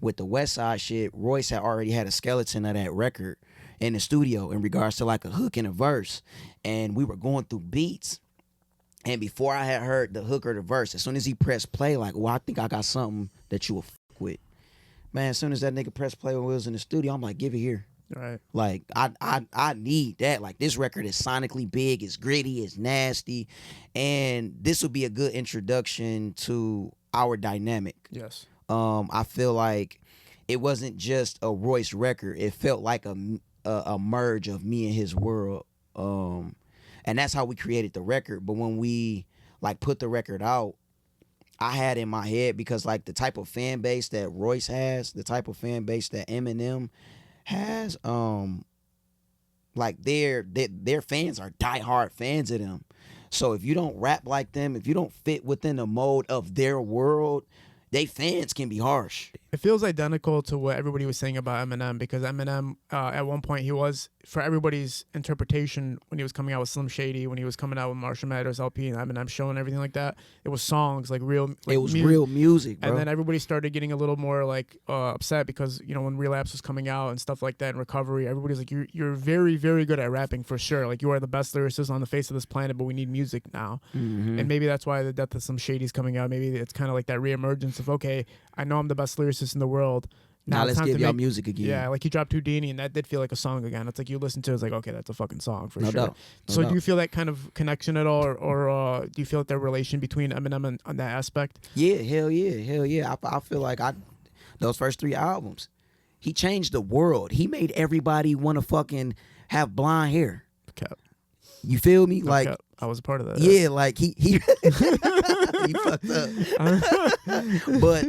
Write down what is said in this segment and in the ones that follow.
with the Westside shit, Royce had already had a skeleton of that record in the studio in regards to like a hook and a verse. And we were going through beats. And before I had heard the hook or the verse, as soon as he pressed play, like, well, I think I got something that you will fuck with. Man, as soon as that nigga pressed play when we was in the studio, I'm like, give it here. Right. Like, I need that. Like, this record is sonically big, it's gritty, it's nasty. And this would be a good introduction to our dynamic. Yes. I feel like it wasn't just a Royce record. It felt like a merge of me and his world. And that's how we created the record. But when we like put the record out, I had in my head, because like the type of fan base that Royce has, the type of fan base that Eminem has, like their fans are diehard fans of them. So if you don't rap like them, if you don't fit within the mold of their world, they fans can be harsh. It feels identical to what everybody was saying about Eminem, because Eminem, at one point, he was, for everybody's interpretation, when he was coming out with Slim Shady, when he was coming out with Marshall Mathers LP and Eminem Show and everything like that, it was songs, like real. Like it was real music, bro. And then everybody started getting a little more like upset because, you know, when Relapse was coming out and stuff like that, and Recovery, everybody's like, you're very, very good at rapping for sure. Like, you are the best lyricist on the face of this planet, but we need music now. Mm-hmm. And maybe that's why the Death of Slim Shady's coming out. Maybe it's kind of like that reemergence of, okay, I know I'm the best lyricist in the world. Now let's give y'all music again. Yeah, like he dropped Houdini, and that did feel like a song again. It's like you listen to it, it's like, okay, that's a fucking song for sure. Doubt. So do you feel that kind of connection at all, or do you feel like that relation between Eminem and on that aspect? Yeah, hell yeah. I feel like those first 3 albums, he changed the world. He made everybody want to fucking have blonde hair. Cap. You feel me? Like, Cap. I was a part of that. Yeah, like he he fucked up. But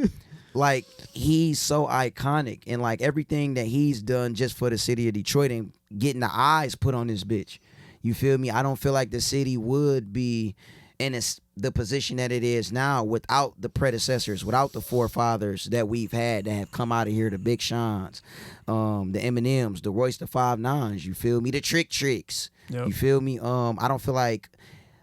like, he's so iconic, and like everything that he's done just for the city of Detroit and getting the eyes put on this bitch. You feel me? I don't feel like the city would be in the position that it is now without the predecessors, without the forefathers that we've had that have come out of here, the Big Seans, the Eminems, the Royce, the 5'9s, you feel me? The Tricks. Yep. You feel me? I don't feel like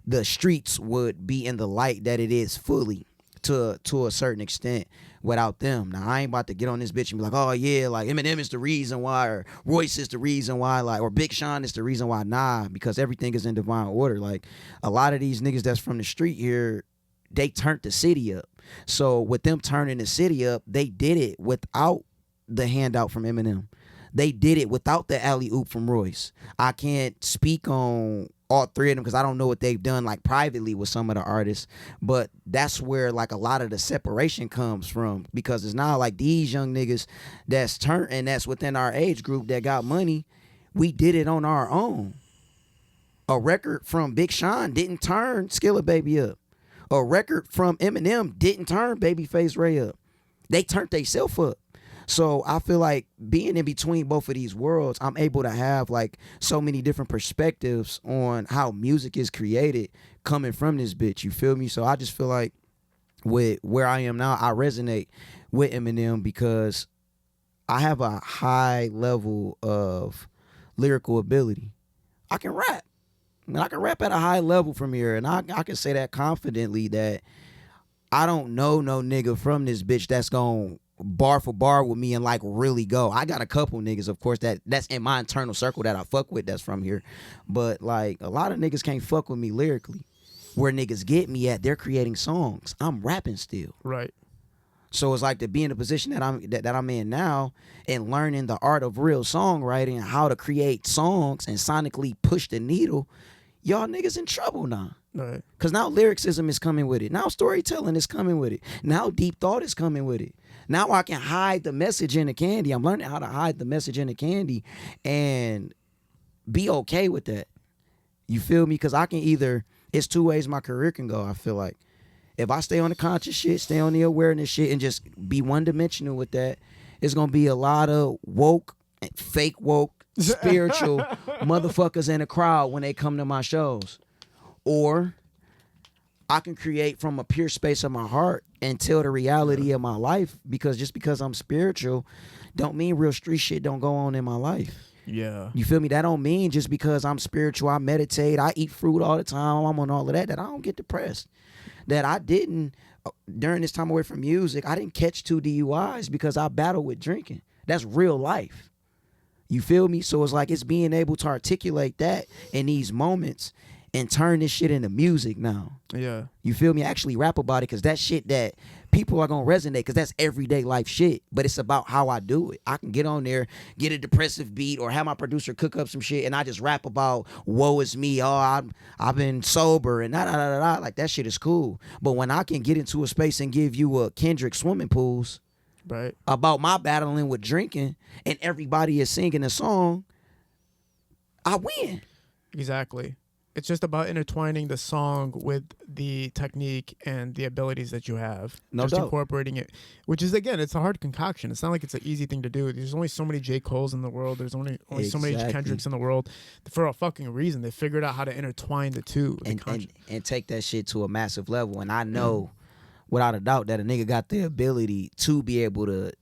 the streets would be in the light that it is fully to a certain extent without them. Now, I ain't about to get on this bitch and be like, oh yeah, like Eminem is the reason why, or Royce is the reason why, like, or Big Sean is the reason why. Nah, because everything is in divine order. Like, a lot of these niggas that's from the street here, they turned the city up. So with them turning the city up, they did it without the handout from Eminem. They did it without the alley-oop from Royce. I can't speak on all 3 of them because I don't know what they've done like privately with some of the artists, but that's where like a lot of the separation comes from, because it's not like these young niggas that's turned and that's within our age group that got money. We did it on our own. A record from Big Sean didn't turn Skilla Baby up. A record from Eminem didn't turn Babyface Ray up. They turned theyself up. So I feel like being in between both of these worlds, I'm able to have like so many different perspectives on how music is created coming from this bitch. You feel me? So I just feel like with where I am now, I resonate with Eminem because I have a high level of lyrical ability. I can rap. I can rap at a high level from here, and I can say that confidently that I don't know no nigga from this bitch that's gonna bar for bar with me and like really go. I got a couple niggas, of course, that's in my internal circle that I fuck with that's from here, but like a lot of niggas can't fuck with me lyrically. Where niggas get me at, they're creating songs. I'm rapping still. Right. So it's like to be in the position that I'm in now and learning the art of real songwriting and how to create songs and sonically push the needle. Y'all niggas in trouble now. Right. Because now lyricism is coming with it. Now storytelling is coming with it. Now deep thought is coming with it. Now I can hide the message in the candy. I'm learning how to hide the message in the candy and be okay with that. You feel me? Because I can either, it's 2 ways my career can go, I feel like. If I stay on the conscious shit, stay on the awareness shit, and just be one-dimensional with that, it's going to be a lot of woke, fake woke, spiritual motherfuckers in the crowd when they come to my shows. Or I can create from a pure space of my heart and tell the reality of my life, because just because I'm spiritual don't mean real street shit don't go on in my life. Yeah. You feel me? That don't mean just because I'm spiritual, I meditate, I eat fruit all the time, I'm on all of that I don't get depressed. that I didn't, during this time away from music, I didn't catch 2 DUIs because I battled with drinking. That's real life. You feel me? So it's like it's being able to articulate that in these moments and turn this shit into music now. Yeah. You feel me? Actually rap about it, because that shit that people are going to resonate, because that's everyday life shit. But it's about how I do it. I can get on there, get a depressive beat, or have my producer cook up some shit, and I just rap about, woe is me, I've been sober, and da-da-da-da-da. Like, that shit is cool. But when I can get into a space and give you a Kendrick swimming pools Right. about my battling with drinking, and everybody is singing a song, I win. Exactly. It's just about intertwining the song with the technique and the abilities that you have. No just doubt. Incorporating it, which is, again, it's a hard concoction. It's not like it's an easy thing to do. There's only so many J. Coles in the world. There's only so many Kendricks in the world. For a fucking reason, they figured out how to intertwine the two. And take that shit to a massive level. And I know, without a doubt, that a nigga got the ability to be able to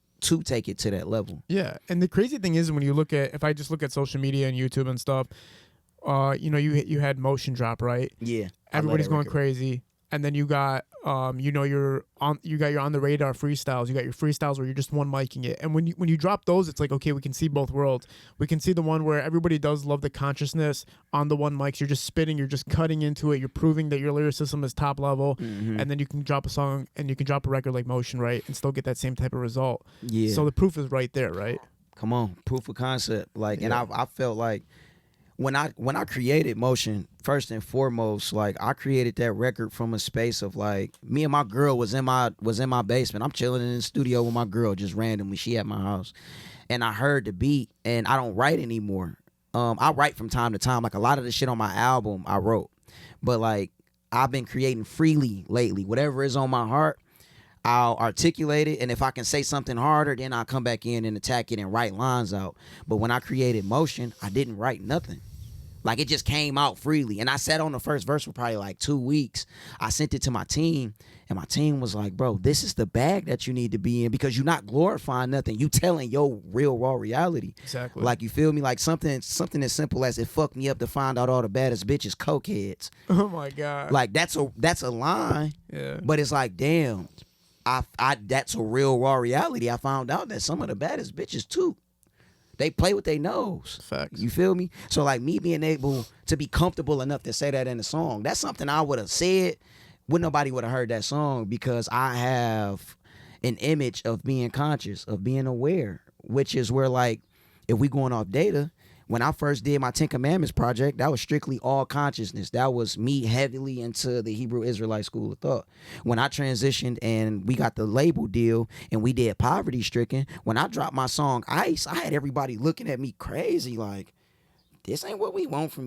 take it to that level. Yeah, and the crazy thing is, when you look at, if I just look at social media and YouTube and stuff, you had Motion drop, right? Yeah, everybody's going crazy, and then you got you're on the radar freestyles. You got your freestyles where you're just one micing it, and when you drop those, it's like, okay, we can see both worlds. We can see the one where everybody does love the consciousness on the one mics. You're just spitting, you're just cutting into it. You're proving that your lyricism is top level, and then you can drop a song and you can drop a record like Motion, right, and still get that same type of result. Yeah. So the proof is right there, right? Come on, proof of concept. Like, yeah. And I felt like, when I created Motion, first and foremost, like, I created that record from a space of, like, me and my girl was in my basement. I'm chilling in the studio with my girl just randomly. She at my house, and I heard the beat, and I don't write anymore. I write from time to time. Like, a lot of the shit on my album I wrote, but like, I've been creating freely lately. Whatever is on my heart, I'll articulate it, and if I can say something harder, then I'll come back in and attack it and write lines out. But when I created Motion, I didn't write nothing. Like, it just came out freely. And I sat on the first verse for probably like 2 weeks. I sent it to my team, and my team was like, bro, this is the bag that you need to be in, because you're not glorifying nothing. You telling your real raw reality. Exactly. Like, you feel me? Like, something as simple as, it fucked me up to find out all the baddest bitches cokeheads. Oh my God. Like, that's a line. Yeah. But it's like, damn, I that's a real raw reality. I found out that some of the baddest bitches too, they play with their nose. Facts. You feel me? So, like, me being able to be comfortable enough to say that in the song, that's something I would have said when nobody would have heard that song, because I have an image of being conscious, of being aware, which is where, like, if we going off data, when I first did my 10 Commandments project, that was strictly all consciousness. That was me heavily into the Hebrew Israelite school of thought. When I transitioned and we got the label deal and we did Poverty Stricken, when I dropped my song Ice, I had everybody looking at me crazy like, this ain't what we want from